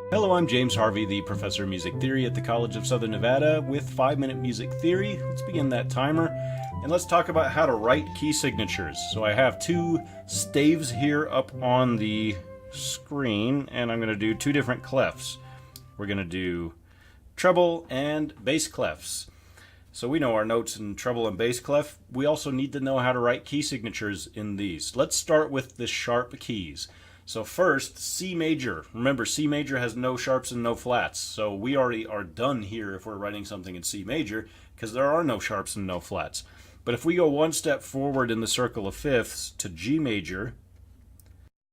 Hello, I'm James Harvey, the professor of music theory at the College of Southern Nevada with 5-minute music theory. Let's begin that timer and let's talk about how to write key signatures. So I have two staves here up on the screen and I'm going to do two different clefs. We're going to do treble and bass clefs. So we know our notes in treble and bass clef. We also need to know how to write key signatures in these. Let's start with the sharp keys. So first, C major. Remember, C major has no sharps and no flats. So we already are done here if we're writing something in C major because there are no sharps and no flats. But if we go one step forward in the circle of fifths to G major,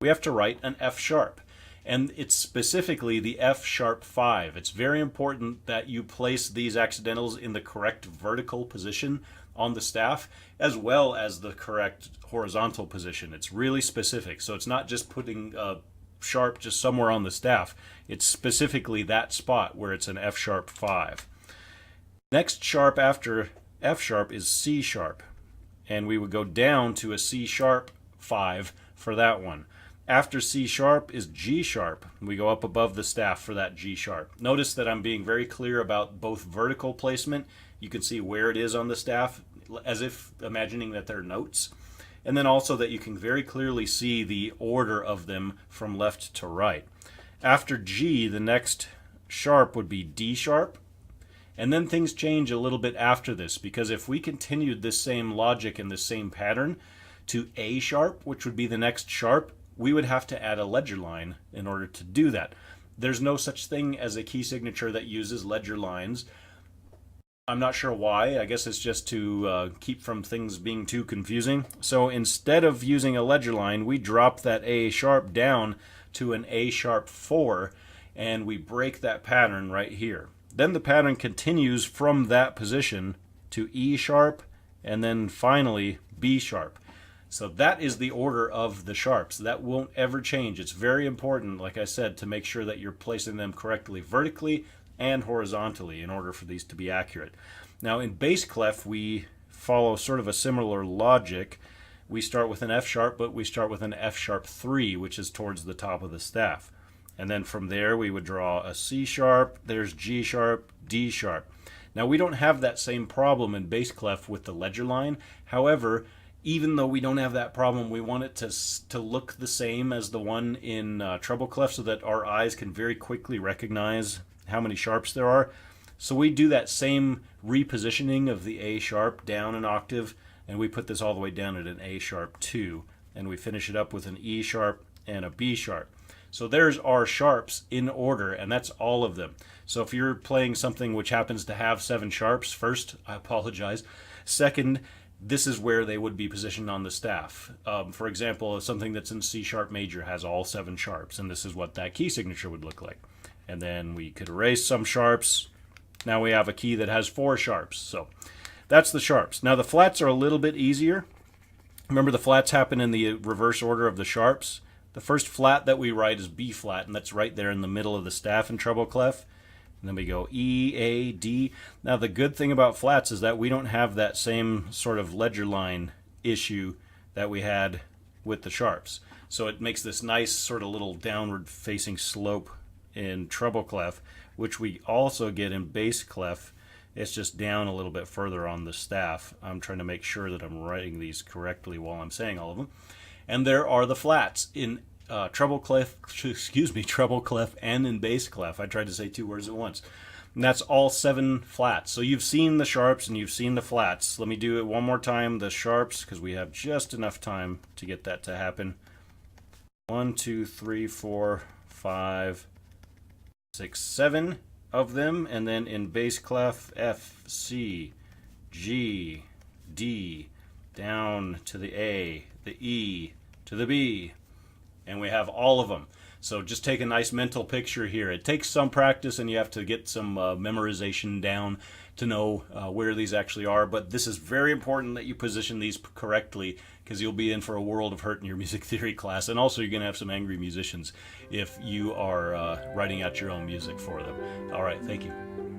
we have to write an F sharp. And it's specifically the F sharp 5. It's very important that you place these accidentals in the correct vertical position on the staff as well as the correct horizontal position. It's really specific. So it's not just putting a sharp just somewhere on the staff. It's specifically that spot where it's an F sharp 5. Next sharp after F sharp is C sharp. And we would go down to a C sharp 5 for that one. After C sharp is G sharp. We go up above the staff for that G sharp. Notice that I'm being very clear about both vertical placement. You can see where it is on the staff as if imagining that they're notes. And then also that you can very clearly see the order of them from left to right. After G, the next sharp would be D sharp. And then things change a little bit after this, because if we continued this same logic and this same pattern to A sharp, which would be the next sharp, we would have to add a ledger line in order to do that. There's no such thing as a key signature that uses ledger lines. I'm not sure why. I guess it's just to keep from things being too confusing. So instead of using a ledger line, we drop that A sharp down to an A sharp 4 and we break that pattern right here. Then the pattern continues from that position to E sharp and then finally B sharp. So that is the order of the sharps. That won't ever change. It's very important, like I said, to make sure that you're placing them correctly vertically and horizontally in order for these to be accurate. Now in bass clef, we follow sort of a similar logic. We start with an F sharp, but we start with an F sharp 3, which is towards the top of the staff. And then from there, we would draw a C sharp, there's G sharp, D sharp. Now we don't have that same problem in bass clef with the ledger line. However, even though we don't have that problem, we want it to look the same as the one in treble clef so that our eyes can very quickly recognize how many sharps there are. So we do that same repositioning of the A sharp down an octave, and we put this all the way down at an A sharp 2, and we finish it up with an E sharp and a B sharp. So there's our sharps in order, and that's all of them. So if you're playing something which happens to have 7 sharps, first, I apologize. Second, this is where they would be positioned on the staff. For example, something that's in C sharp major has all 7 sharps, and this is what that key signature would look like. And then we could erase some sharps. Now we have a key that has 4 sharps. So that's the sharps. Now the flats are a little bit easier. Remember, the flats happen in the reverse order of the sharps. The first flat that we write is B flat, and that's right there in the middle of the staff in treble clef. And then we go E, A, D. Now the good thing about flats is that we don't have that same sort of ledger line issue that we had with the sharps. So it makes this nice sort of little downward facing slope in treble clef, which we also get in bass clef. It's just down a little bit further on the staff. I'm trying to make sure that I'm writing these correctly while I'm saying all of them. And there are the flats in treble clef, treble clef and in bass clef. I tried to say 2 words at once. And that's all 7 flats. So you've seen the sharps and you've seen the flats. Let me do it one more time, the sharps, because we have just enough time to get that to happen. 1, 2, 3, 4, 5, 6, 7 of them. And then in bass clef, F, C, G, D, down to the A, the E, to the B, and we have all of them. So just take a nice mental picture here. It takes some practice and you have to get some memorization down to know where these actually are, but this is very important that you position these correctly because you'll be in for a world of hurt in your music theory class, and also you're going to have some angry musicians if you are writing out your own music for them. All right, thank you.